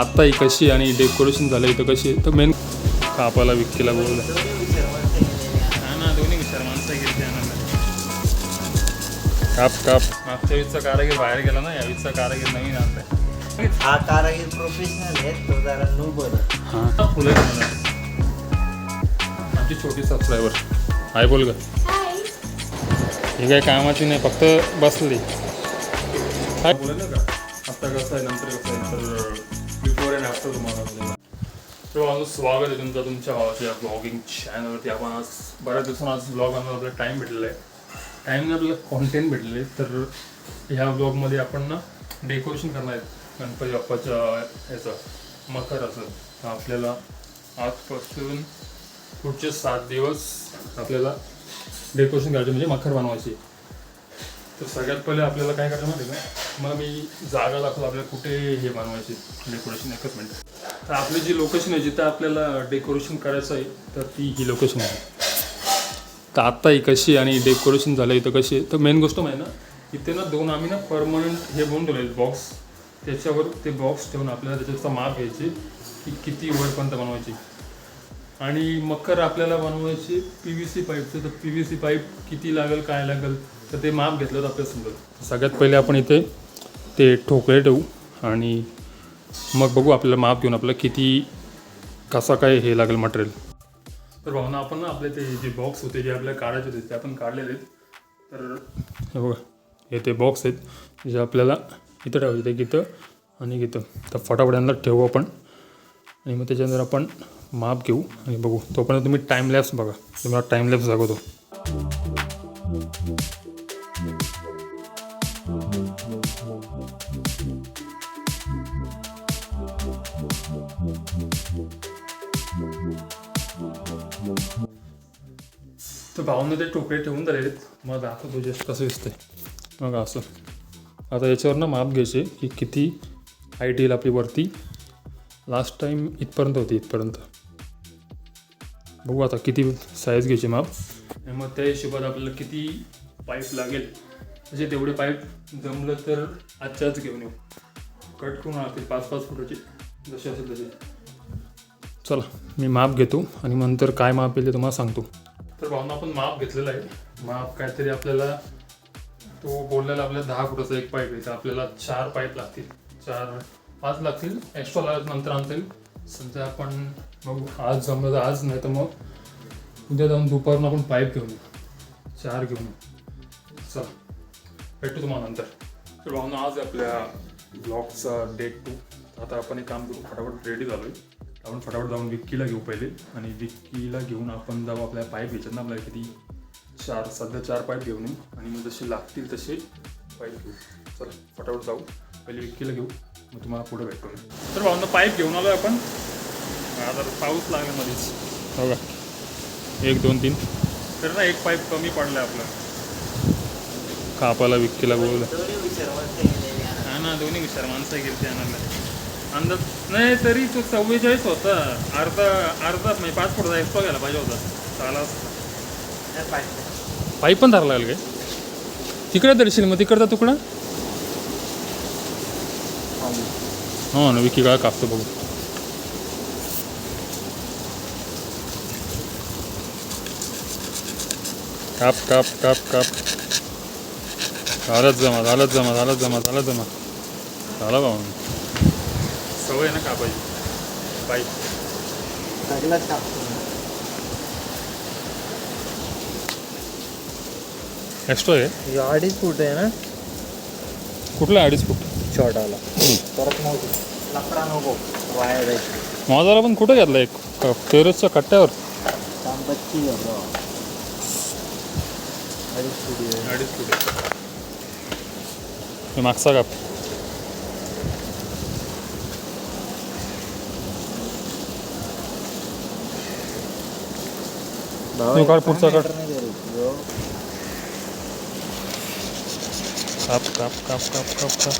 आता ही कशी आणि डेकोरेशन झालं इथं कशी तर मेन कापाला विक्कीला बोललं ना दोन्ही विचार माणसं गेली काप काप मागच्या वीजचा कारागीर बाहेर गेला ना या वीजचा कारागीर नवीन आणलाय हा कारागीर प्रोफेशनल आहे तो जरा नूबर हां फुलं आमची छोटी सबस्क्रायबर हाय बोल ग ही काही कामाची नाही फक्त बसली काय बोल ना का आत्ता कसं आहे नंतर कसं आहे तर बिफोर अँड आफ्टर तुम्हाला तर माझं स्वागत आहे तुमचं तुमच्या भावाच्या ब्लॉगिंग चॅनलवरती आपण आज बऱ्याच दिवसांना आज ब्लॉग आणून आपल्याला टाईम भेटलेला आहे टाईमने आपल्याला कॉन्टेंट भेटलेलं आहे तर ह्या ब्लॉगमध्ये आपण ना डेकोरेशन करणार आहेत गणपती बाप्पाच्या ह्याचं मकर असं आपल्याला आजपासून पुढचे 7 दिवस आपल्याला डेकोरेशन करायचे म्हणजे मखर बनवायची तर सगळ्यात पहिले आपल्याला काय करायचं माहिती का मग मी जागा दाखवतो आपल्याला कुठे हे बनवायचे डेकोरेशन एकच मिनटं तर आपली जी लोकेशन आहे जिथं आपल्याला डेकोरेशन करायचं आहे तर ती ही लोकेशन आहे तर आत्ता ही कशी आणि डेकोरेशन झालं इथं कशी तर मेन गोष्ट माहिती ना इथे ना 2 आम्ही ना परमनंट हे बनवून ठेवले बॉक्स त्याच्यावर ते बॉक्स ठेवून आपल्याला त्याच्याचा माप घ्यायचे की किती वरपर्यंत बनवायची आणि मकर आपल्याला बनवायची PVC पाईपचं तर PVC पाईप किती लागेल काय लागेल तर ते माप घेतलं तर आपल्याला समजेल सगळ्यात पहिले आपण इथे ते ठोकळे ठेवू आणि मग बघू आपल्याला माप घेऊन आपल्याला किती कसा काय हे लागेल मटेरियल तर भावना आपण ना आपले ते जे बॉक्स होते जे आपल्याला काढायचे होते ते आपण काढलेले आहेत तर हे बघा हे ते बॉक्स आहेत जे आपल्याला इथं ठेवायचे ते इथं आणि इथं तर फटाफट यांना ठेवू आपण आणि मग त्याच्यानंतर आपण माप घेऊ आणि बघू तोपर्यंत तुम्ही टाईम लॅप्स बघा तुम्हाला टाईम लॅप्स दाखवतो तर भाऊने ते टोकरे ठेवून झालेले मग दाखवतो जस्ट कसं दिसतंय मग असं आता याच्यावर ना माप घ्यायचे की किती हाईट येईल आपली वरती लास्ट टाईम इथपर्यंत होती इथपर्यंत बघू आता किती साईज घ्यायची माप आणि मग त्या हिशोबात आपल्याला किती पाईप लागेल म्हणजे तेवढे पाईप जमलं तर आजच्याच घेऊन येऊ कट करून आणतील 5-5 फुटाची जसे असेल तसे चला मी माप घेतो आणि नंतर काय माप येईल ते तुम्हाला सांगतो तर भावना आपण माप घेतलेलं आहे माप काहीतरी आपल्याला तो बोललेला आपल्याला 10 फुटाचा एक पाईप आहे तर आपल्याला 4 पाईप लागतील 4-5 लागतील एक्स्ट्रा लागत नंतर आणता येईल सध्या आपण बघू आज जमलं तर आज नाही तर मग उद्या जाऊन दुपारून आपण पाईप घेऊन येऊ 4 घेऊन येऊ चला भेटू तुम्हाला नंतर तर भावना आज आपल्या ब्लॉगचा डेट 2 आता आपण एक काम करू फटाफट रेडी झालो आहे आपण फटाफट जाऊन विक्कीला घेऊ पहिले आणि विक्कीला घेऊन आपण जाऊ आपल्या पाईप घ्यायच्यात ना आपल्याला किती 4 पाईप घेऊन येऊ आणि मग जसे लागतील तसे पाईप घेऊ चला फटाफट जाऊ पहिले विक्कीला घेऊ मग तुम्हाला पुढे भेटतो तर भावना पाईप घेऊन आलो आपण आता पाऊस लागला मध्येच हो का 1 2 3 तर ना एक पाईप कमी पडला आपला कापाला विक्कीला बोललं हा ना दोन्ही विचार माणसं गेली त्या अंदाज नाही तरी तो 44 होता अर्धा म्हणजे 5 फुटाचा एक्स्ट्रा घ्यायला पाहिजे होता चाला पाईप पण धरला लागेल काय तिकडे दर्शील मग तिकडचा तुकडा हो ना विकी काय कापतो बघू काप काप काप काप झालंच जमा झाला भाऊ सवय ना कापायची पाईप सगळंच कापतो एक्स्ट्रा आहे 2.5 फूट आहे ना कुठला 2.5 फूट छोटाला परत नको लफडा नको वायर आहे माझाला पण कुठं घेतला एक टेरेसच्या कट्ट्यावर तांबच्ची 2.5 फूट हे मागचा काप काढ पुढचा काढ काप काप काप काप काप काप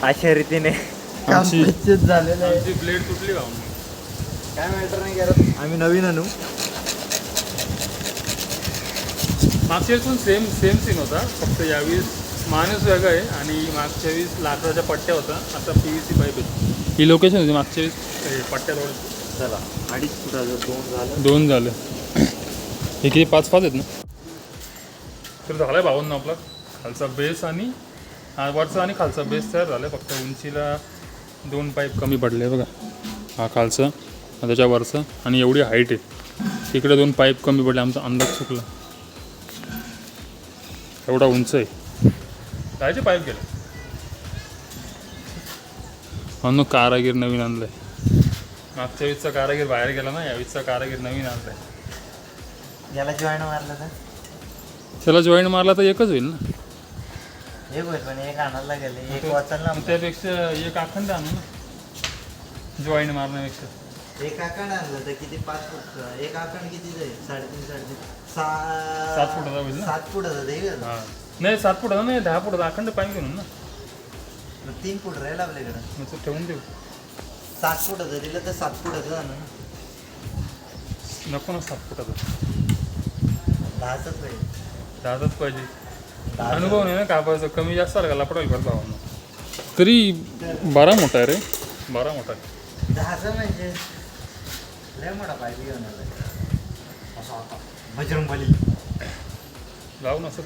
अशा रीतीने झालेलं आहे ब्लेड तुटली का काय मॅटर नाही करत आम्ही नवीन आणू मागच्या वेळेस पण सेम सीन होता फक्त यावेळेस माणूस वेगळं आहे आणि मागच्या वेळेस लाकडाच्या पट्ट्या होत्या, आता PVC पाईप आहे. ही लोकेशन होती मागच्या वेळेस पट्ट्या रोड. चला 2.5 फुटाचं 2 झालं. 2 झालं. हे किती 5 आहेत ना. तर झालं आहे भावांना आपला खालचा बेस आणि वरचा आणि खालचा बेस तयार झाला आहे. फक्त उंचीला 2 पाईप कमी पडले बघा. हा खालचा त्याच्या वरचा आणि एवढी हाईट आहे. इकडे 2 पाईप कमी पडले. आमचा अंदाज चुकला. एवढा उंच आहे. कायचे पाईप गेले म्हणून कारागीर नवीन आणलाय. मागच्या वीजचा कारागीर बाहेर गेला ना, या वीजचा कारागीर नवीन आणलाय. याला जॉईन मारलं तर त्याला जॉईंट मारला तर एकच होईल ना. एक होईल पण एक आणायला गेले एक वाचायला त्यापेक्षा एक अखंड आणू ना जॉईंट मारण्यापेक्षा. एक आकण आणलं तर किती 5 फूट. एक आकण किती जाईल 3.5 7 फुटाचा होईल ना. 7 फुटाचा देईल. हां नाही 7 फुटाचा नाही 10 फुटाचा अखंड पाईप घेऊन ना. 3 फूट राहील आपल्याकडं. मग तो ठेवून देऊ. 7 फुटाचं दिलं तर 7 फुटाचं आणू ना. नको ना 7 फुटाचा. 10च पाहिजे. 10च पाहिजे. 10 अनुभव नाही ना कापायचं. कमी जास्त आलं का लपडायला पडतो भावांना. तरी 12 मोठा आहे रे. 12 मोठा आहे. 10च म्हणजे लय मोठा पाहिजे घेऊन आला असं आता बजरंगबली जाऊ नसं.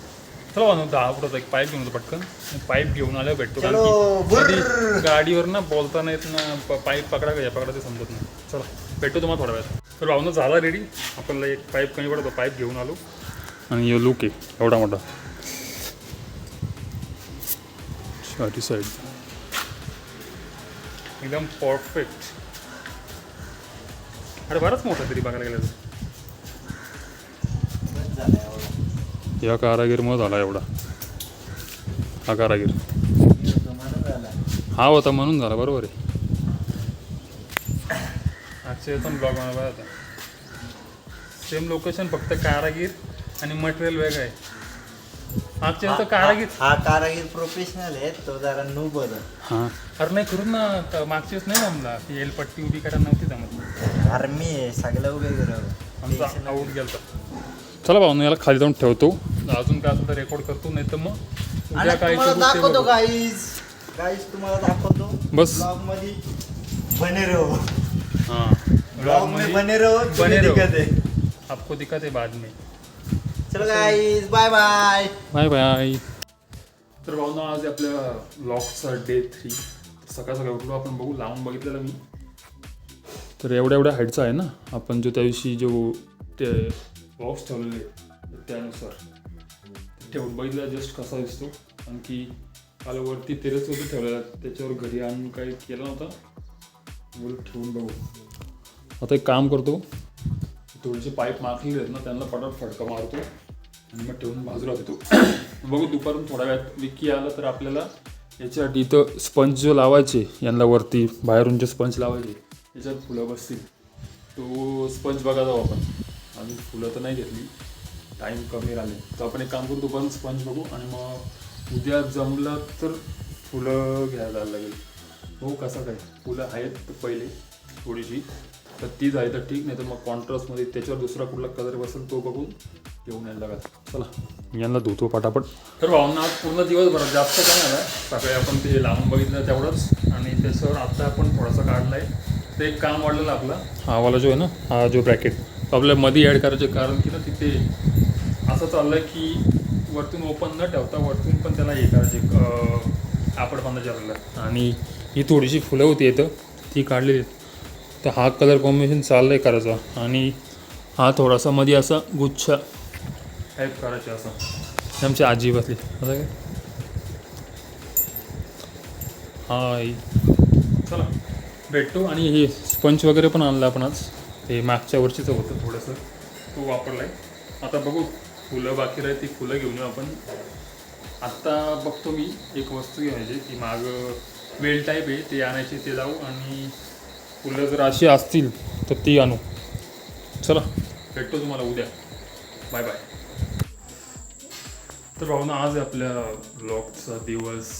चला भाऊ 10 फुटाचा एक पाईप घेऊन येतो पटकन. पाईप घेऊन आल्यावर भेटतो. कारण चलो, की कधी गाडीवर ना बोलता नाहीत ना. पाईप पकडा का या पकडा ते समजत नाही. चला भेटतो तुम्हाला थोड्या वेळात. तर भाऊनं झाला रेडी. आपल्याला एक पाईप कमी पडतो. पाईप घेऊन आलो आणि यो लुक आहे एवढा मोठा. चारी साईड एकदम परफेक्ट. अरे बराच मोठा तरी बघायला गेलं तर. बस झालं एवढं. या कारागीरमुळे झाला एवढा. हा कारागीर म्हणून झाला. हा होता म्हणून झाला. बरोबर आहे. आजच्या पण ब्लॉग बनवला होता. सेम लोकेशन फक्त कारागीर आणि मटेरियल वेगळं आहे. मागच्या तर कारागीर हा कारागीर प्रोफेशनल आहे. तो जरा नूब होता. हां अरे नाही करून ना मागच्या वेळेस नाही जमला. ती एलपट्टी उभी करायला नव्हती जमत. आर्मी आहे सगळं उभे आमचा आऊट गेलता. चला भाऊ याला खाली जाऊन ठेवतो. अजून काय असेल तर रेकॉर्ड करतो. नाही तर मग उद्या काय करू ते दाखवतो. बघू. गाईज तुम्हाला दाखवतो. बस. ब्लॉग मध्ये बने रहो. हां ब्लॉग में बने रहो. बने रहो. दिक्कत है. आपको दिक्कत है बाद में. चलो guys bye bye. Bye bye. तर भाऊ ना आज आपल्या ब्लॉगचा डे 3. सकाळ सकाळी उठलो आपण. बघू लावून बघितलेलं मी. तर एवढ्या हाईटचा आहे ना. आपण जो त्या दिवशी जो ते बॉक्स ठेवलेले त्यानुसार ठेवून बघितलं जस्ट कसा दिसतो. आणखी काल वरती टेरेसवरती ठेवलेला. त्याच्यावर घरी आणून काही केलं नव्हतं. बोल ठेवून बघू. आता एक काम करतो. थोडेसे पाईप मारलेले आहेत ना त्यांना पटापट फडका मारतो आणि मग ठेवून बाजूला होतो. बघू दुपारून थोड्या वेळात विकी आलं तर आपल्याला याच्यासाठी इथं स्पंज जो लावायचे यांना वरती बाहेरून जे स्पंज लावायचे याच्यात फुलं बसतील. तो स्पंज बघा जाऊ आपण. अजून फुलं तर नाही घेतली. टाईम कमी राहिले तर आपण एक काम करू. पण स्पंज बघू आणि मग उद्या जमलं तर फुलं घ्यायला जायला लागेल. हो कसं काय फुलं आहेत तर पहिले थोडीशी तर ती झाली तर ठीक. नाही तर मग कॉन्ट्रास्टमध्ये त्याच्यावर दुसरा कुठला कलर बसेल तो बघून घेऊन यायला लागेल. चला यांना धुतो पटापट. तर भावना आज पूर्ण दिवसभरात जास्त काय झालं. सकाळी आपण ते लावून बघितलं तेवढंच आणि त्याच्यावर आत्ता आपण थोडासा काढला आहे. ते एक काम वाढलेलं आपला हा वाला जो आहे ना हा जो ब्रॅकेट आपल्या मध्ये ॲड करायचे. कारण की ना तिथे असं चाललं आहे की वरतून ओपन न ठेवता वरतून पण त्याला हे करायचे कापड बांधायचे आपल्याला. आणि ही थोडीशी फुलं होती येतं ती काढलेली. तर हा कलर कॉम्बिनेशन चाललं आहे करायचा. आणि हा थोडासा मध्ये असा गुच्छा टाईप करायचा असा. आमची आजी बसली असं काय. हा चला भेटतो. आणि हे स्पंज वगैरे पण आणलं आपण आज. ते मागच्या वर्षीचं होतं थोडंसं तो वापरला आहे. आता बघू फुलं बाकी राहील ती फुलं घेऊन येऊ आपण. आत्ता बघतो मी एक वस्तू घ्यायची ती मागं वेल टाईप आहे ते आणायची. ते जाऊ आणि फुलं जर अशी असतील तर ती आणू. चला भेटतो तुम्हाला उद्या. Bye bye. तर भाऊ ना आज आपल्या ब्लॉगचा दिवस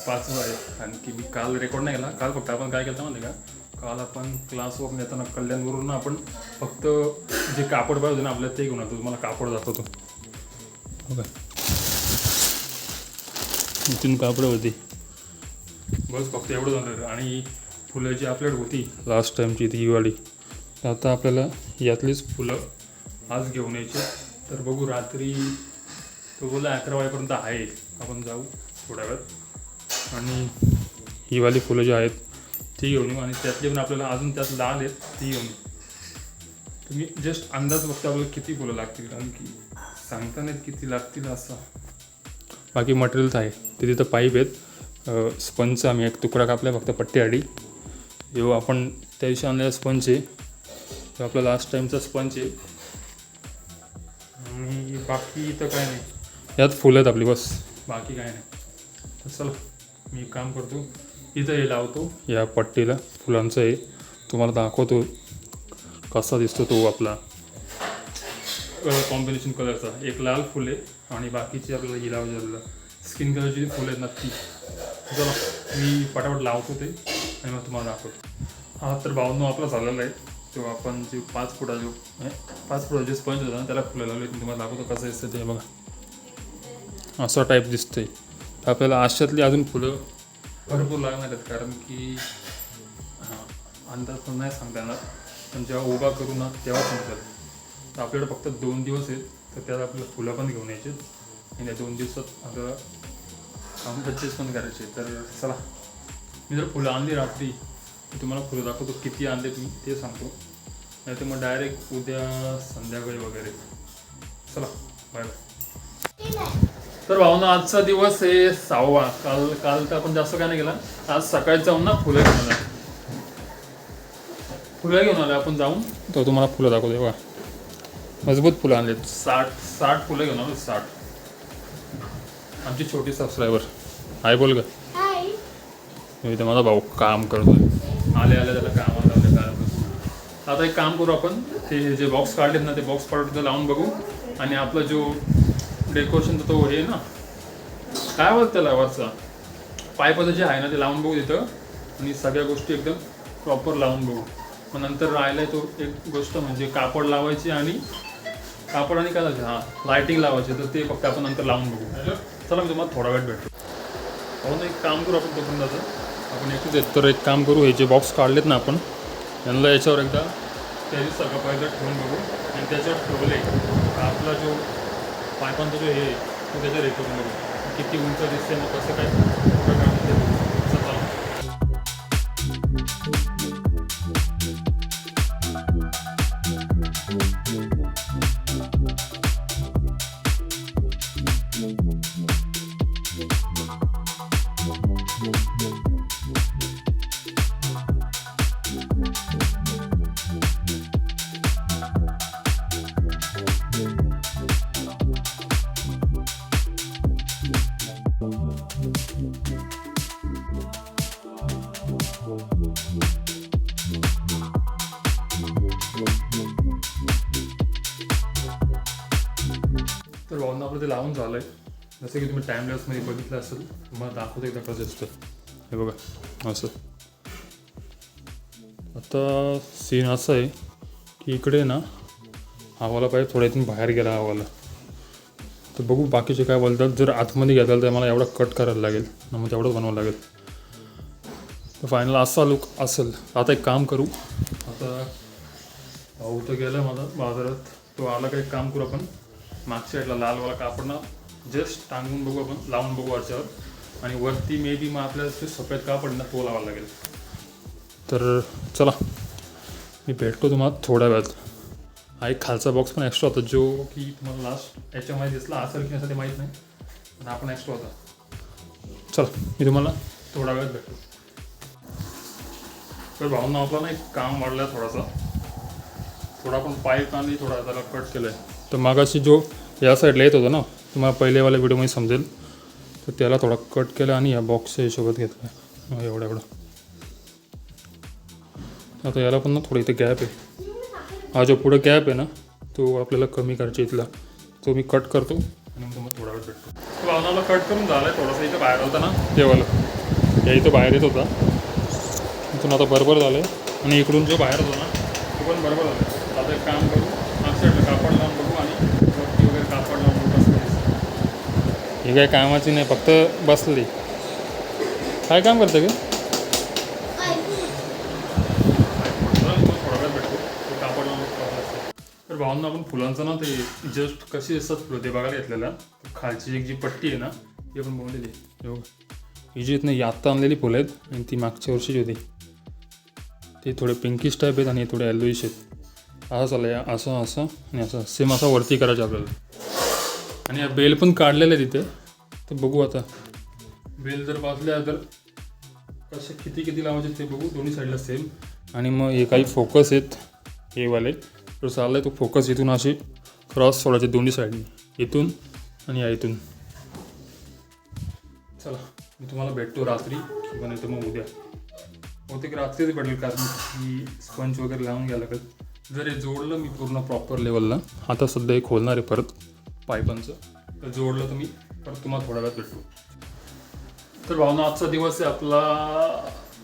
5वा आहे. आणखी मी काल रेकॉर्ड नाही केला. काल फक्त आपण काय केलं माहिती का. काल आपण क्लासवरून येताना कल्याणवरून आपण फक्त जे कापड पाहिजे ना आपल्याला ते घेऊन आलो. तुम्हाला कापड दाखवतो. ओके इथून कापड होती बस फक्त एवढं झालं. आणि फुलं जी आपल्याकडे होती लास्ट टाईमची ती दिवाळी, तर आता आपल्याला यातलीच फुलं आज घेऊन यायची. तर बघू रात्री तो बोला 11 वाजेपर्यंत आहे, आपण जाऊ थोड्या वेळात आणि ही वाली फुलं जी आहेत ती घेऊन येऊ. आणि त्यातली पण आपल्याला अजून त्यात लाल आहेत ती घेऊन येऊ. तुम्ही जस्ट अंदाज बघता आपल्याला किती फुलं लागतील, कारण की सांगता नाहीत किती लागतील असं. बाकी मटेरियल्स आहे ते तिथं पाईप आहेत. स्पंज आम्ही एक तुकडा कापला फक्त पट्टीआडी. जो आपण त्या दिवशी आणलेला स्पंज आहे तो आपला लास्ट टाईमचा स्पंज आहे. आणि बाकी तर काय नाही, यात फुलं आहेत आपली बस, बाकी काय नाही. तर चला मी काम करतो, इथं हे लावतो या पट्टीला फुलांचं आहे, तुम्हाला दाखवतो कसा दिसतो तो आपला कॉम्बिनेशन कलरचा. एक लाल फुले आणि बाकीची आपल्याला ही लावायची स्किन कलरची फुलं आहेत ना ती. चला मी पटापट लावतो ते आणि मग तुम्हाला दाखवतो. हा तर 52 आपला झालेला आहे. तो आपण जे 5 फुटा जे स्पंज होता ना त्याला फुलं लावले. तुम्हाला दाखवतो कसं दिसतं ते बघा, असं टाईप दिसतंय. तर आपल्याला अशातली अजून फुलं भरपूर लागणार आहेत, कारण की अंदाज पण नाही सांगता येणार, पण जेव्हा उभा करू ना तेव्हा समजेल. तर आपल्याकडे फक्त 2 दिवस आहेत, तर त्यात आपल्याला फुलं पण घेऊन यायचे आणि त्या 2 दिवसात आपल्याला काम परचेस पण करायचे. तर चला मी जर फुलं आणली रात्री तर तुम्हाला फुलं दाखवतो किती आणले तुम्ही ते सांगतो, नाही तर मग डायरेक्ट उद्या संध्याकाळी वगैरे. चला बाय बाय. तर भावना आजचा दिवस आहे 6वा. काल तर आपण जास्त काय नाही केला. आज सकाळी जाऊन ना फुलं घेऊन आले आपण जाऊन, तर तुम्हाला फुलं दाखवतो बघा. मजबूत फुलं आणलेत, 60 फुलं घेऊन आलो. 60. आमची छोटी सबस्क्रायबर हाय बोल ग. इथे माझा भाऊ काम करतोय, आले त्याला कामाला लावले काय. आता एक काम करू आपण, ते जे बॉक्स काढलेत ना ते बॉक्स पाडून लावून बघू. आणि आपला जो डेकोरेशनचा तो हे ना काय बोलत त्याला वरचा पाईपाचं जे आहे ना ते लावून बघू तिथं, आणि सगळ्या गोष्टी एकदम प्रॉपर लावून बघू. मग नंतर राहिला तो एक गोष्ट म्हणजे कापड लावायची आणि काय लावायचे, लायटिंग लावायची, तर ते फक्त आपण नंतर लावून बघू. चला मी तुम्हाला थोडा वेळ भेटतो. हो एक काम करू आपण तोपर्यंत आपण एकच येत. तर एक काम करू, हे जे बॉक्स काढलेत ना आपण यांना याच्यावर एकदा त्याची सगळं पहिलं ठेवून बघू. आणि त्याच्यावर ठेवले आपला जो पायपांचा जो हे तो त्याच्यावर हे करून बघू किती उंच दिसते, मग कसं काय कुठं काढून ते. तर भावना आपलं ते लावून झालं आहे. जसं की तुम्ही टाईमलेसमध्ये बघितलं असेल, तुम्हाला दाखवतो एकदा कसं असतं. हे बघा असं. आता सीन असं आहे की इकडे ना हवाला पाहिजे थोड्या इथून बाहेर गेला हवाला. तर बघू बाकीचे काय बोलतात. जर आतमध्ये घेताल तर मला एवढा कट करायला लागेल ना, मग तेवढंच बनवावं लागेल. तर फायनल असा लुक असेल. आता एक काम करू, आता भाऊ तर गेला माझा बाजारात, तो आला का एक काम करू आपण मागच्या साईडला लालवाला कापड ना जस्ट टांगून बघू आपण, लावून बघू वरच्यावर. आणि वरती मे बी मग आपल्याला ते सफेद कापड ना तो लावायला लागेल. तर चला मी भेटतो तुम्हाला थोड्या वेळात. हा एक खालचा बॉक्स पण एक्स्ट्रा होता, जो की तुम्हाला लास्ट याच्यामध्ये दिसला असेल की असं ते माहीत नाही, पण हा पण एक्स्ट्रा होता. चला मी तुम्हाला थोडा वेळात भेटतो. तर भावना आपला ना एक काम वाढलं आहे थोडा पण पाईप आणि थोडा त्याला कट केलं आहे. तर मागाशी जो या साईडला येत होता ना, तुम्हाला पहिलेवाल्या व्हिडिओमध्ये समजेल, तर त्याला थोडा कट केला आणि या बॉक्सच्या हिशोबात घेतला एवढा. आता याला पण ना थोडं इथे गॅप आहे. हा जो पुढे गॅप आहे ना तो आपल्याला कमी करायचा इथला, तो मी कट करतो आणि मग तुम्हाला थोडा वेळ भेटतो. तो भावनाला कट करून झाला आहे. थोडासा इथं बाहेर होता ना तेव्हाला, या इथं बाहेर येत होता, इथून आता बरोबर झालं आहे. आणि इकडून जो बाहेर होता ना तो पण बरोबर झालं आहे. आता एक काम करू, मागच्या साईडला कापड लावून बघू आणि वरती वगैरे कापड लावून बघू कसं दिसतं. ही काही कामाची नाही, फक्त बसली. काय काम करतं का? तर भावांना आपण फुलांचं ना ते जस्ट कशी असतात फुलं ते बघायला घेतलेलं. खालची एक जी पट्टी आहे ना ती आपण बनवलेली. ही जी आहेत ना ही आत्ता आणलेली फुलं आहेत आणि ती मागच्या वर्षीची होती. ते थोडे पिंकिश टाईप आहेत आणि थोडे येल्लोइश आहेत. असं चाललं असं असं आणि असं सेम असा वरती करायचं आपल्याला. आणि या बेल पण काढलेलं आहे तिथे, तर बघू आता बेल जर वाजल्या तर कसे किती लावायचे ते बघू. दोन्ही साईडला सेम. आणि मग हे काही फोकस आहेत हे वाले, तर चाललं आहे तो फोकस इथून असे क्रॉस सोडायचे दोन्ही साईडने, इथून आणि या इथून. चला मी तुम्हाला भेटतो रात्री किंवा नाही तर मग उद्या. बहुतेक रात्रीच भेटेल, कारण की स्पंज वगैरे लावून घ्यायला लागेल. जर हे जोडलं मी पूर्ण प्रॉपर लेवलला, आता सध्या हे खोलणार आहे परत पाईपांचं, तर जोडलं तर मी परत तुम्हाला थोड्या वेळात भेटतो. तर भावना आजचा दिवस आहे आपला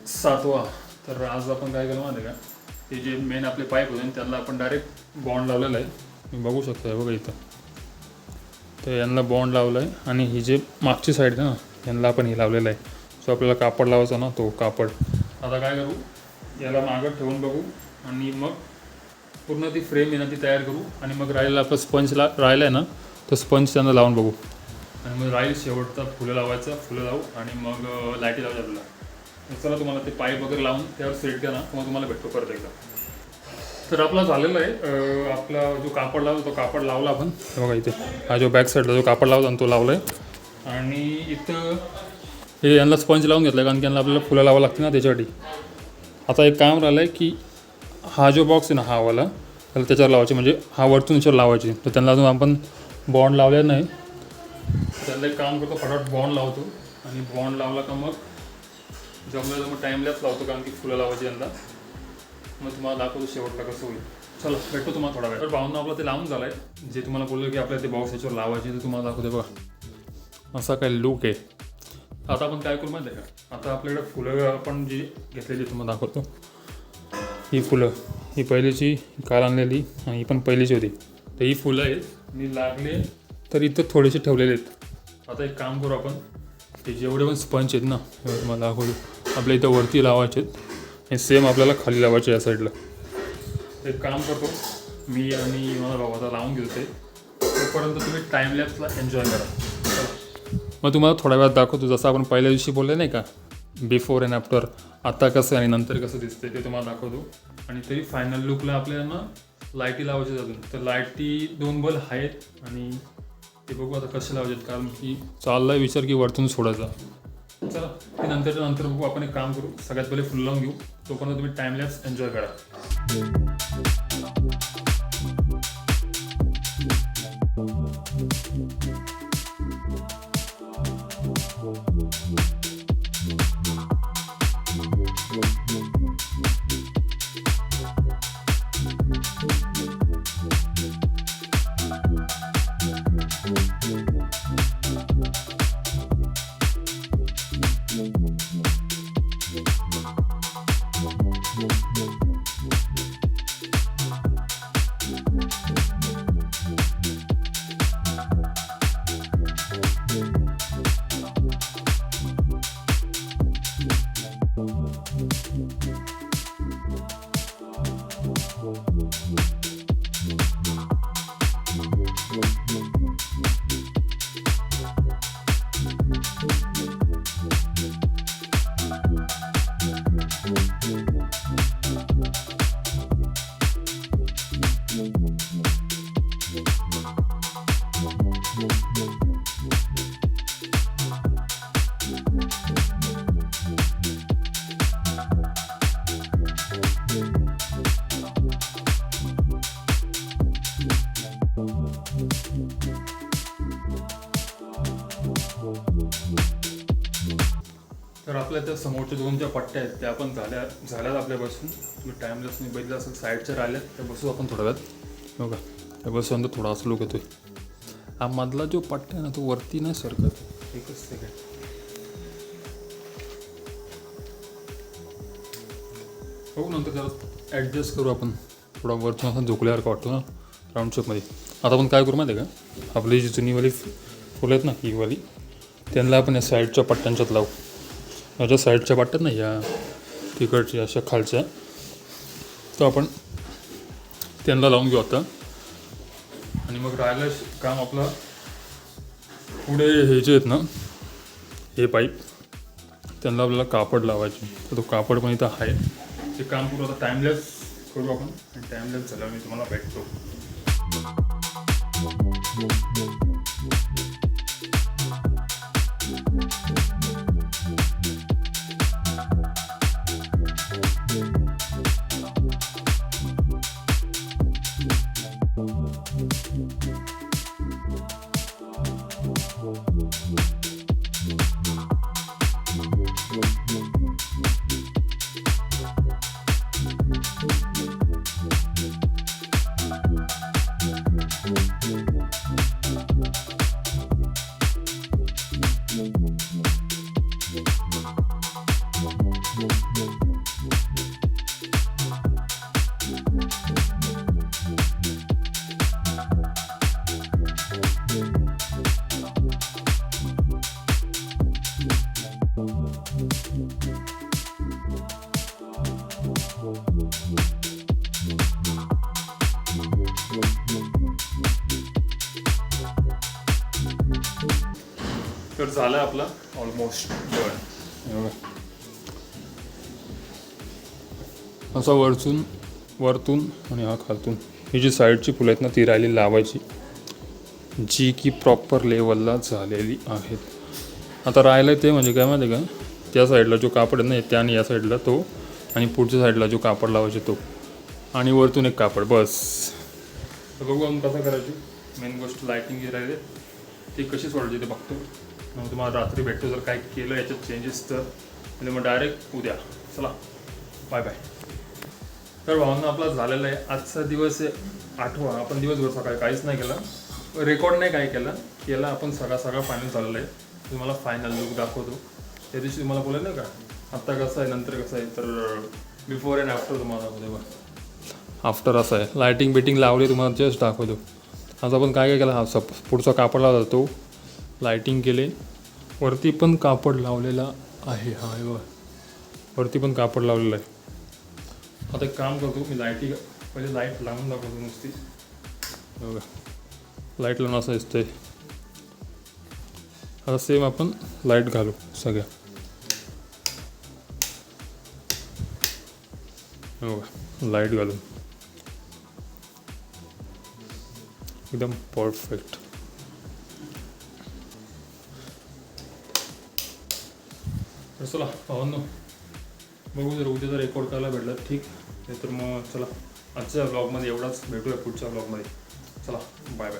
7वा. तर आज आपण काय केलं माहिती आहे का, ते जे मेन आपले पाईप होते त्यांना आपण डायरेक्ट बॉन्ड लावलेलं आहे. तुम्ही बघू शकता बघा इथं. तर यांना बॉन्ड लावलं आहे आणि ही जे मागची साईड आहे ना यांना आपण हे लावलेलं आहे. सो आपल्याला कापड लावायचा ना तो कापड. आता काय करू, याला मागं ठेवून बघू आणि मग पूर्ण ती फ्रेम आहे ना ती तयार करू. आणि मग राहिलेला आपला स्पंजला राहिला आहे ना तो स्पंज त्यांना लावून बघू. आणि मग राहील शेवटचा फुलं लावायचं, फुलं लावू आणि मग लाईटी लावायची आपल्याला. चला तुम्हाला ते पाईप वगैरे लावून त्यावर सेट द्या ना, मग तुम्हाला भेटतो परत एकदा. तर आपला झालेला आहे. आपला जो कापड लावला तो कापड लावला आपण बघा इथे. हा जो बॅक साईडला जो कापड लावला तो लावला आहे. आणि इथं हे यांना स्पंज लावून घेतला आहे, कारण की यांना आपल्याला फुलं लावावं लागते ना त्याच्यासाठी. आता एक काम राहिलं आहे की हा जो बॉक्स आहे ना हा वाला, त्याला त्याच्यावर लावायचे, म्हणजे हा वरतून त्याच्यावर लावायचे. तर त्यांना अजून आपण बॉन्ड लावलेला नाही. त्याला एक काम करतो, फटाफट बॉन्ड लावतो. आणि बॉन्ड लावला का मग जमलं तर मग टाईमलॅप्स लावतो, कारण की फुलं लावायची यांना. मग तुम्हाला दाखवतो शेवटला कसं होईल. चला भेटतो तुम्हाला थोडा वेळ. तर भावना आपला ते लावून झालं आहे. जे तुम्हाला बोललो की आपल्याला ते बॉक्स याच्यावर लावायचे, ते तुम्हाला दाखवते बघा. असा काय लुक आहे. आता आपण काय करू माहिती आहे का, आता आपल्याकडे फुलं आपण जी घेतलेली तुम्हाला दाखवतो. ही फुलं ही पहिलीची काल आणलेली आणि ही पण पहिलीची होती. तर ही फुलं आहेत आणि लागले तर इथं थोडेसे ठेवलेले आहेत. आता एक काम करू आपण, ते जेवढे पण स्पंज आहेत ना मला दाखवतो आपल्या इथं वरती लावायचे आहेत आणि सेम आपल्याला खाली लावायचे या साईडला. एक काम करतो मी आणि मला भाऊ आता लावून घेतो. ते तोपर्यंत तुम्ही टाईमलॅप्सला एन्जॉय करा. मग तुम्हाला थोड्या वेळात दाखवतो, जसं आपण पहिल्या दिवशी बोलले नाही का, बिफोर अँड आफ्टर. आता कसं आणि नंतर कसं दिसते ते तुम्हाला दाखवतो. आणि तरी फायनल लुकला आपल्याला लाईटी लावायचे अजून. तर लाईटी 2 बल्ब आहेत आणि ते बघू आता कसे लावायचे, कारण की चालला विचार की वरतून सोडायचा. चला ते नंतर बघू. आपण एक काम करू, सगळ्यात पहिले फुलं लावून घेऊ. तोपर्यंत तुम्ही टाईमलॅप्स एन्जॉय करा. तर आपल्या त्या समोरच्या 2 ज्या पट्ट्या आहेत त्या पण झाल्यात आपल्या बसून. तुम्ही टाईमलेस नाही बघितलं असेल, साईडच्या राहिल्यात त्या बसू आपण थोड्या वेळात. बघा त्या बसूनंतर थोडा असं लुक येतोय. हा मधला जो पट्टा आहे ना तो वरती नाही सरकत. एकच सेकंड. हो नंतर जरा ॲडजस्ट करू आपण. थोडा वरतून असं झोकल्यासारखं वाटतो ना राऊंड शेपमध्ये. आता आपण काय करू माहिती आहे का, आपली जी जुनीवाली फुलं आहेत ना ही वाली त्यांना आपण या साईडच्या पट्ट्यांच्यात लावू. याच्या साईडच्या पट्ट्यात नाही, या तिकडच्या अशा खालच्या, तर आपण त्यांना लावून घेऊ आता. आणि मग राहिलं काम आपलं पुढे हे जे आहेत ना हे पाईप, त्यांना आपल्याला कापड लावायचे. तर तो कापड पण इथं आहे. ते काम पूर्ण आता टाईमलेस करू आपण, आणि टाईमलेस झाल्यावर मी तुम्हाला भेटतो. तर झालं आपला ऑलमोस्ट जेवण. असा वरतून आणि हा खालतून ही जी साईडची फुलं आहेत ना ती राहिली लावायची, जी की प्रॉपर लेवलला झालेली आहेत. आता राहिलं ते म्हणजे काय माहिती का, त्या साईडला जो कापड आहे ना त्याने या साईडला तो, आणि पुढच्या साईडला जो कापड लावायचे तो, आणि वरतून एक कापड, बस. तर बघू आपण कसं करायची. मेन गोष्ट लाईटिंग जी राहिली ती कशी सोडायची ते बघतो. मग तुम्हाला रात्री भेटतो. जर काय केलं याच्यात चेंजेस तर, म्हणजे मग डायरेक्ट उद्या. चला बाय बाय. तर भावना आपला झालेला आहे. आजचा दिवस आहे 8वा. आपण दिवसभर सकाळी काहीच नाही केलं, रेकॉर्ड नाही काय केलं आपण सगळा फायनल झालेला आहे. तुम्हाला फायनल लुक दाखवतो. त्या दिवशी तुम्हाला बोलेल ना का आत्ता कसं आहे नंतर कसं आहे, तर बिफोर अँड आफ्टर तुम्हाला दाखवतो. बघा आफ्टर असं आहे, लायटिंग बिटिंग लावली तुम्हाला जस्ट दाखवतो. आज आपण काय केलं, हा पुढचा कापड लावला तो, लायटिंग केले, वरती पण कापड लावलेला आहे. हा बघा वरती पण कापड लावलेलं आहे. आता एक काम करतो मी, पहिले लाईट लावून दाखवतो नुसती. बघा लाईट लावून असं दिसतंय. आता सेम आपण लाईट घालू सगळ्या. बघा लाईट घालून एकदम परफेक्ट. तर चला भावांनो, बघू जर उद्या जर रेकॉर्ड करायला भेटलं ठीक, नाही तर मग चला आजच्या ब्लॉगमध्ये एवढाच. भेटूया पुढच्या ब्लॉगमध्ये. चला बाय बाय.